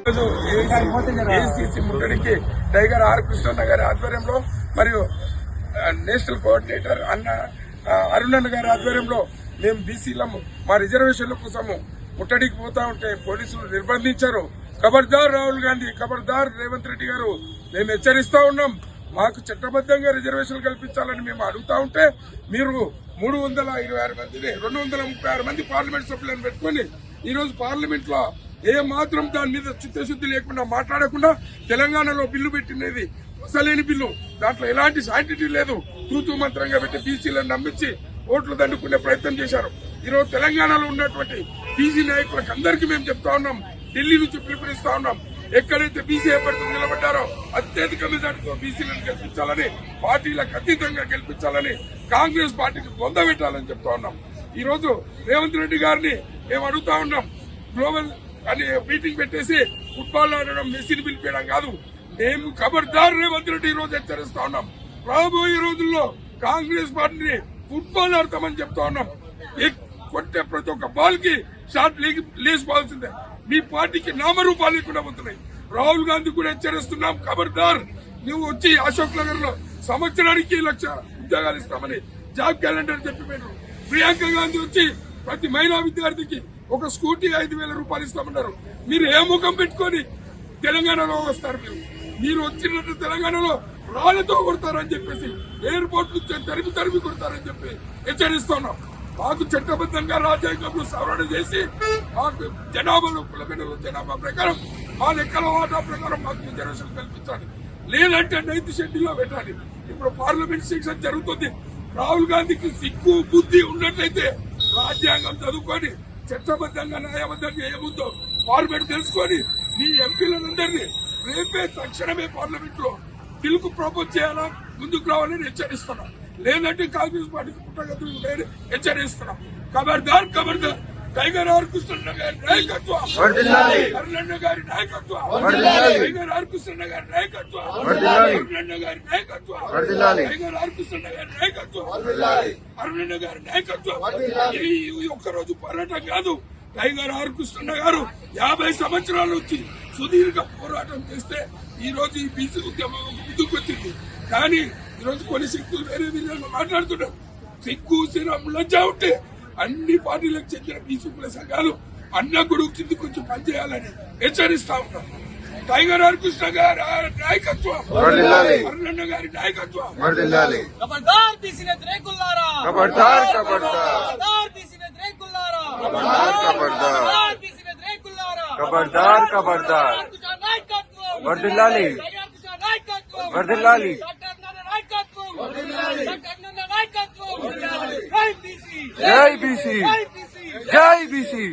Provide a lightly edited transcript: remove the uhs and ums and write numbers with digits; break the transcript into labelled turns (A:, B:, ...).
A: ACC ముట్టడికి tiger or కృష్ణన్న గారి ఆధ్వర్యంలో మరియు నేషనల్ కోఆర్డినేటర్ అన్న అరుణన్న గారి ఆధ్వర్యంలో మేము బీసీలము మా రిజర్వేషన్ల కోసము ముట్టడికి పోతా ఉంటే పోలీసులు నిర్బంధించారు. ఖబర్దార్ రాహుల్ గాంధీ, ఖబర్దార్ రేవంత్ రెడ్డి గారు, మేము హెచ్చరిస్తా ఉన్నాం. మాకు చట్టబద్దంగా రిజర్వేషన్లు కల్పించాలని మేము అడుగుతా ఉంటే మీరు 326 మందిని 236 మంది పార్లమెంట్ సభ్యులను పెట్టుకుని ఈరోజు పార్లమెంట్ లో ఏ మాత్రం దాని మీద చిత్తశుద్ధి లేకుండా మాట్లాడకుండా తెలంగాణలో బిల్లు పెట్టినది అసలేని బిల్లు, దాంట్లో ఎలాంటి శాంటిటీ లేదు, తూతూ మంత్రంగా పెట్టి బీసీలను నమ్మించి ఓట్లు దండుకునే ప్రయత్నం చేశారు. ఈరోజు తెలంగాణలో ఉన్నటువంటి బీసీ నాయకులకు అందరికీ మేము చెప్తా ఉన్నాం, ఢిల్లీ నుంచి పిలుపునిస్తా ఉన్నాం. ఎక్కడైతే బీసీ అభ్యర్థులు నిలబడ్డారో అత్యధిక మెజార్టీతో బీసీలను గెలిపించాలని, పార్టీలకు అతీతంగా గెలిపించాలని, కాంగ్రెస్ పార్టీకి పొందబెట్టాలని చెప్తా ఉన్నాం. ఈ రోజు రేవంత్ రెడ్డి గారిని మేము అడుగుతా ఉన్నాం, గ్లోబల్ అని మీటింగ్ పెట్టేసి ఫుట్బాల్ ఆడడం, మెస్సీని పిలిపేయడం కాదు. మేము ఖబర్దార్ రేవంత్ రెడ్డి ఈ రోజు హెచ్చరిస్తా ఉన్నాం. రాబోయే రోజుల్లో కాంగ్రెస్ పార్టీని ఫుట్బాల్ ఆడతామని చెప్తా ఉన్నాం. కొట్టే ప్రతి ఒక్క బాల్ కి షాట్ లేచిపోవాల్సిందే. మీ పార్టీకి నామరూపాలు లేకుండా పోతున్నాయి. రాహుల్ గాంధీ కూడా హెచ్చరిస్తున్నాం, ఖబర్దార్ నువ్వు వచ్చి అశోక్ నగర్ లో సంవత్సరానికి 1,00,000 ఉద్యోగాలు ఇస్తామని జాబ్ క్యాలెండర్ చెప్పిపోయారు. ప్రియాంక గాంధీ వచ్చి ప్రతి మహిళా విద్యార్థికి ఒక స్కూటీ 5,000 రూపాయలు ఇస్తామన్నారు. మీరు ఏ ముఖం పెట్టుకొని తెలంగాణలో వస్తారు? మీరు వచ్చినట్టు తెలంగాణలో రాళ్లతో కొడతారని చెప్పేసి, ఎయిర్పోర్ట్ నుంచి తరిమి కొడతారని చెప్పి హెచ్చరిస్తున్నాం. మాకు చట్టబద్దంగా రాజ్యాంగంలో సవరణ చేసి మాకు జనాభాలో కులగణలో జనాభా ప్రకారం మా లెక్కల వాటా ప్రకారం మాకు రిజర్వేషన్ కల్పించాలి. లేదంటే 9th షెడ్యూల్లో పెట్టాలి. ఇప్పుడు పార్లమెంట్ సెక్షన్ జరుగుతుంది. రాహుల్ గాంధీకి సిగ్గు బుద్ధి ఉన్నట్లయితే రాజ్యాంగం చదువుకొని చట్టబద్దంగా న్యాయబద్దంగా ఏముందో పార్లమెంట్ తెలుసుకొని మీ ఎంపీలందరినీ రేపే తక్షణమే పార్లమెంట్ లో బిల్లుకు ప్రపోజ్ చేయాలా, ముందుకు రావాలని హెచ్చరిస్తున్నాం. లేదంటే కాంగ్రెస్ పార్టీకి పుట్టగతులు హెచ్చరిస్తున్నాం. ఖబర్దార్ ఖబర్దార్ టైగర్ ఆర్ కృష్ణన్న గారి నాయకత్వం, అరుణన్న గారి నాయకత్వం, టైగర్ ఆర్ కృష్ణన్న గారి నాయకత్వం, అరుణన్న గారి నాయకత్వం, టైగర్ ఆర్ కృష్ణన్న గారి నాయకత్వం, అరుణన్న గారి నాయకత్వం. ఈ ఒక్కరోజు పోరాటం కాదు. టైగర్ ఆర్ కృష్ణన్న గారు 50 సంవత్సరాల నుంచి సుదీర్ఘ పోరాటం చేస్తే ఈ రోజు ఈ బీసీ ఉద్యమం ముందుకు వచ్చింది. కానీ ఈరోజు కొన్ని శక్తులు వేరే విధంగా మాట్లాడుతున్నారు. సిగ్గు సిరం లజ్జ ఉంటే అన్ని పార్టీలకు చెందిన బీసీ కుల సంఘాలు అన్న గొడుగు కిందికి వచ్చి పనిచేయాలని హెచ్చరిస్తా ఉన్నాం. టైగర్ ఆర్ కృష్ణ గారి నాయకత్వం, అరుణన్న గారి నాయకత్వం.
B: ఖబర్దార్ బీసీ వ్యతిరేకులారా,
C: ఖబర్దార్ ఖబర్దార్
B: బీసీ వ్యతిరేకులారా,
C: ఖబర్దార్
B: బీసీ వ్యతిరేకులారా,
C: ఖబర్దార్ ఖబర్దార్ వర్ధిల్లాలి వర్ధిల్లాలి జై బీసీ జై బీసీ.